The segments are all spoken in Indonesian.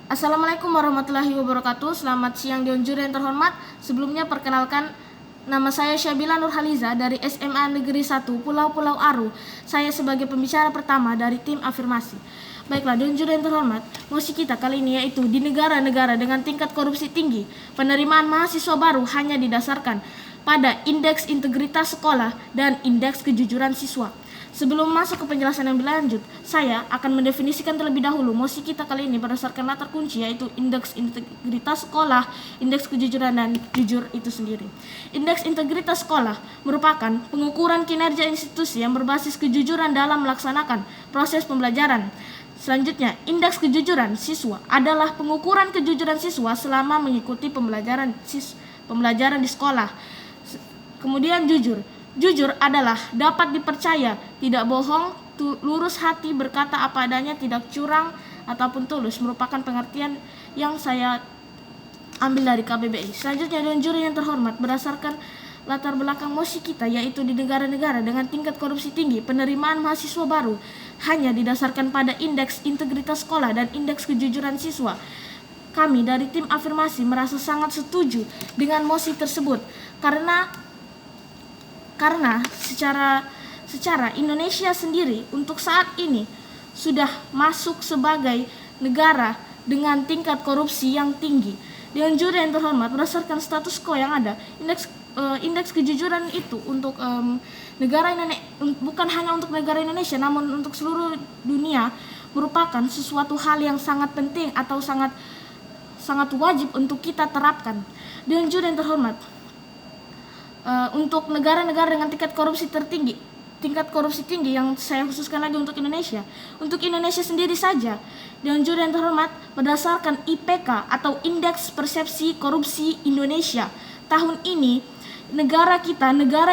Assalamualaikum warahmatullahi wabarakatuh. Selamat siang Dewan Juri yang terhormat. Sebelumnya perkenalkan, nama saya Syabila Nurhaliza dari SMA Negeri 1 Pulau Aru. Saya sebagai pembicara pertama dari tim afirmasi. Baiklah Dewan Juri yang terhormat, mosi kita kali ini yaitu di negara-negara dengan tingkat korupsi tinggi, penerimaan mahasiswa baru hanya didasarkan pada indeks integritas sekolah dan indeks kejujuran siswa. Sebelum masuk ke penjelasan yang berlanjut, saya akan mendefinisikan terlebih dahulu mosi kita kali ini berdasarkan latar kunci yaitu indeks integritas sekolah, indeks kejujuran dan jujur itu sendiri. Indeks integritas sekolah merupakan pengukuran kinerja institusi yang berbasis kejujuran dalam melaksanakan proses pembelajaran. Selanjutnya, indeks kejujuran siswa adalah pengukuran kejujuran siswa selama mengikuti pembelajaran di sekolah. Kemudian Jujur adalah dapat dipercaya, tidak bohong, lurus hati, berkata apa adanya, tidak curang ataupun tulus, merupakan pengertian yang saya ambil dari KBBI. Selanjutnya Dewan Juri yang terhormat, berdasarkan latar belakang mosi kita yaitu di negara-negara dengan tingkat korupsi tinggi, penerimaan mahasiswa baru hanya didasarkan pada indeks integritas sekolah dan indeks kejujuran siswa. Kami dari tim afirmasi merasa sangat setuju dengan mosi tersebut karena secara Indonesia sendiri untuk saat ini sudah masuk sebagai negara dengan tingkat korupsi yang tinggi. Dewan Juri yang terhormat, berdasarkan status quo yang ada, indeks kejujuran itu untuk negara Indonesia, bukan hanya untuk negara Indonesia namun untuk seluruh dunia, merupakan sesuatu hal yang sangat penting atau sangat wajib untuk kita terapkan. Dewan Juri yang terhormat, untuk negara-negara dengan tingkat korupsi tinggi yang saya khususkan lagi untuk Indonesia. Untuk Indonesia sendiri saja, Dewan Juri yang terhormat, berdasarkan IPK atau Indeks Persepsi Korupsi Indonesia, tahun ini negara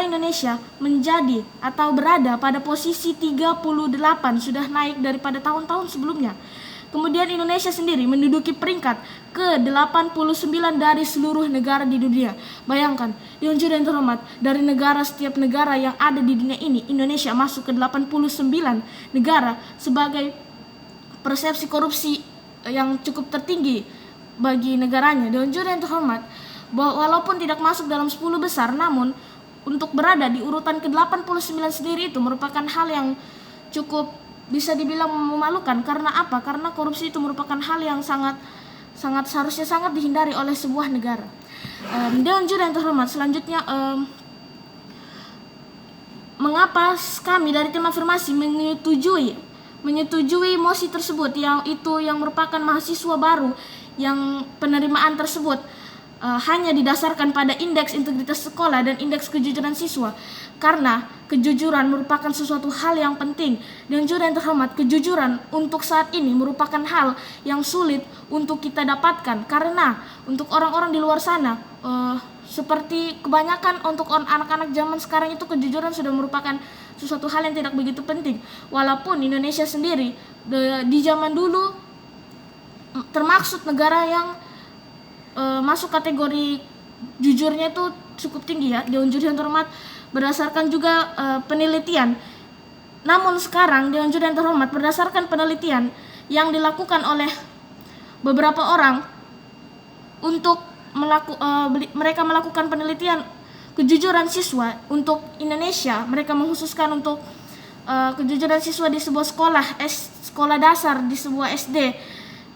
Indonesia menjadi atau berada pada posisi 38, sudah naik daripada tahun-tahun sebelumnya. Kemudian Indonesia sendiri menduduki peringkat ke-89 dari seluruh negara di dunia. Bayangkan, Dewan Juri yang terhormat, dari setiap negara yang ada di dunia ini, Indonesia masuk ke 89 negara sebagai persepsi korupsi yang cukup tertinggi bagi negaranya. Dewan Juri yang terhormat, walaupun tidak masuk dalam 10 besar, namun untuk berada di urutan ke-89 sendiri itu merupakan hal yang cukup bisa dibilang memalukan. Karena apa? Karena korupsi itu merupakan hal yang seharusnya sangat dihindari oleh sebuah negara. Dewan Juri yang terhormat, selanjutnya mengapa kami dari tim afirmasi menyetujui mosi tersebut yang merupakan mahasiswa baru yang penerimaan tersebut hanya didasarkan pada indeks integritas sekolah dan indeks kejujuran siswa, karena kejujuran merupakan sesuatu hal yang penting. Dan Juri yang terhormat, kejujuran untuk saat ini merupakan hal yang sulit untuk kita dapatkan, karena untuk orang-orang di luar sana seperti kebanyakan untuk anak-anak zaman sekarang itu kejujuran sudah merupakan sesuatu hal yang tidak begitu penting. Walaupun Indonesia sendiri di zaman dulu termaksud negara yang masuk kategori jujurnya itu cukup tinggi ya, Dewan Juri yang terhormat, berdasarkan juga penelitian. Namun sekarang Dewan Juri yang terhormat, berdasarkan penelitian yang dilakukan oleh beberapa orang untuk mereka melakukan penelitian kejujuran siswa untuk Indonesia, mereka mengkhususkan untuk kejujuran siswa di sebuah sekolah dasar di sebuah SD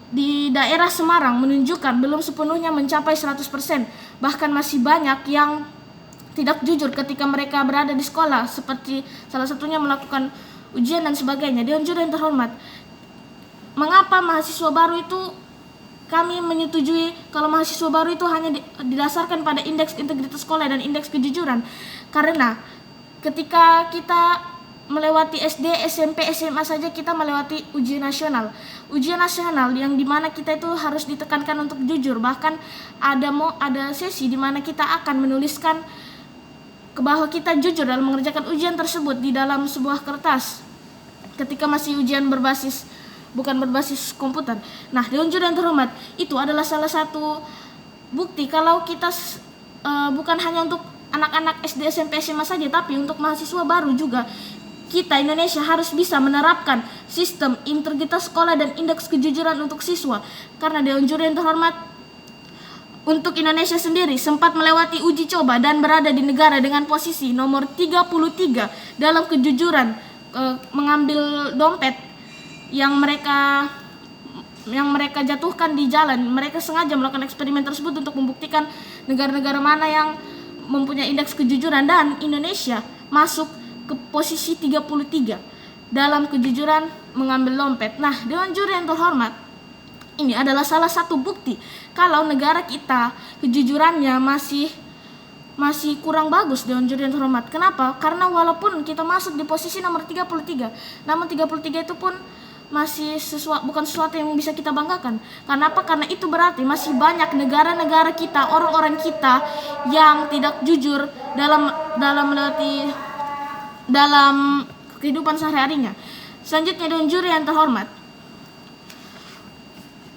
di daerah Semarang, menunjukkan belum sepenuhnya mencapai 100%. Bahkan masih banyak yang tidak jujur ketika mereka berada di sekolah, seperti salah satunya melakukan ujian dan sebagainya. Dewan Juri yang terhormat, mengapa mahasiswa baru itu kami menyetujui kalau mahasiswa baru itu hanya didasarkan pada indeks integritas sekolah dan indeks kejujuran? Karena ketika kita melewati SD, SMP, SMA saja kita melewati ujian nasional yang dimana kita itu harus ditekankan untuk jujur. Bahkan ada sesi dimana kita akan menuliskan bahwa kita jujur dalam mengerjakan ujian tersebut di dalam sebuah kertas ketika masih ujian bukan berbasis komputer. Nah, Dewan Juri yang terhormat, itu adalah salah satu bukti kalau kita bukan hanya untuk anak-anak SD, SMP, SMA saja, tapi untuk mahasiswa baru juga kita Indonesia harus bisa menerapkan sistem integritas sekolah dan indeks kejujuran untuk siswa. Karena Dewan Juri yang terhormat, untuk Indonesia sendiri sempat melewati uji coba dan berada di negara dengan posisi nomor 33 dalam kejujuran mengambil dompet yang mereka jatuhkan di jalan. Mereka sengaja melakukan eksperimen tersebut untuk membuktikan negara-negara mana yang mempunyai indeks kejujuran, dan Indonesia masuk ke posisi 33 dalam kejujuran mengambil dompet. Nah, Dewan Juri yang terhormat, ini adalah salah satu bukti kalau negara kita kejujurannya masih kurang bagus, Dewan Juri yang terhormat. Kenapa? Karena walaupun kita masuk di posisi nomor 33, namun 33 itu pun bukan sesuatu yang bisa kita banggakan. Kenapa? Karena itu berarti masih banyak negara-negara kita, orang-orang kita yang tidak jujur dalam kehidupan sehari-harinya. Selanjutnya, Dewan Juri yang terhormat,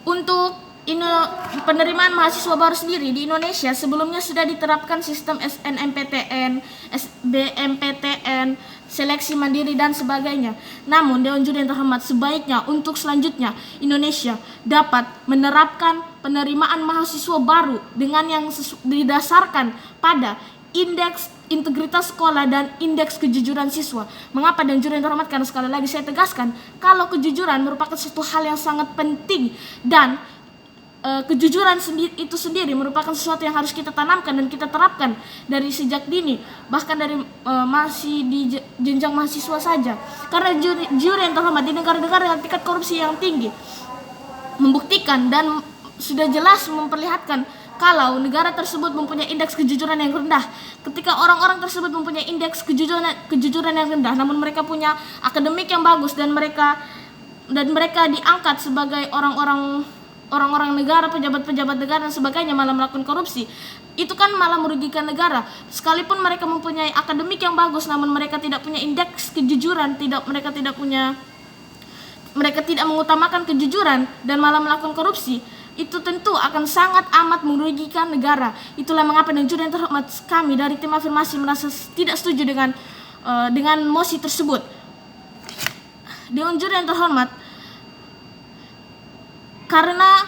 untuk penerimaan mahasiswa baru sendiri di Indonesia sebelumnya sudah diterapkan sistem SNMPTN, SBMPTN, seleksi mandiri dan sebagainya. Namun Dewan Juri yang terhormat, sebaiknya untuk selanjutnya Indonesia dapat menerapkan penerimaan mahasiswa baru dengan yang didasarkan pada indeks integritas sekolah dan indeks kejujuran siswa. Mengapa Dewan Juri yang terhormat? Karena sekali lagi saya tegaskan, kalau kejujuran merupakan suatu hal yang sangat penting, dan kejujuran itu sendiri merupakan sesuatu yang harus kita tanamkan dan kita terapkan dari sejak dini, bahkan dari masih di jenjang mahasiswa saja. Karena juri yang terhormat, di negara-negara dengan tingkat korupsi yang tinggi membuktikan dan sudah jelas memperlihatkan kalau negara tersebut mempunyai indeks kejujuran yang rendah. Ketika orang-orang tersebut mempunyai indeks kejujuran yang rendah, namun mereka punya akademik yang bagus dan mereka diangkat sebagai orang-orang negara, pejabat-pejabat negara dan sebagainya, malah melakukan korupsi, itu kan malah merugikan negara. Sekalipun mereka mempunyai akademik yang bagus, namun mereka tidak punya indeks kejujuran, mereka tidak mengutamakan kejujuran dan malah melakukan korupsi, itu tentu akan sangat amat merugikan negara. Itulah mengapa Dewan Juri yang terhormat, kami dari tim afirmasi merasa tidak setuju dengan mosi tersebut. Dewan Juri yang terhormat, karena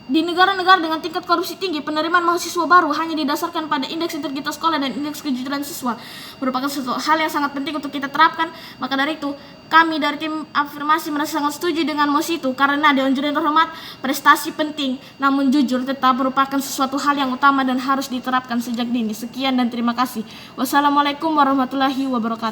di negara-negara dengan tingkat korupsi tinggi, penerimaan mahasiswa baru hanya didasarkan pada indeks integritas sekolah dan indeks kejujuran siswa merupakan suatu hal yang sangat penting untuk kita terapkan. Maka dari itu, kami dari tim afirmasi merasa sangat setuju dengan mosi itu, karena Dewan Juri yang terhormat, prestasi penting, namun jujur tetap merupakan sesuatu hal yang utama dan harus diterapkan sejak dini. Sekian dan terima kasih. Wassalamualaikum warahmatullahi wabarakatuh.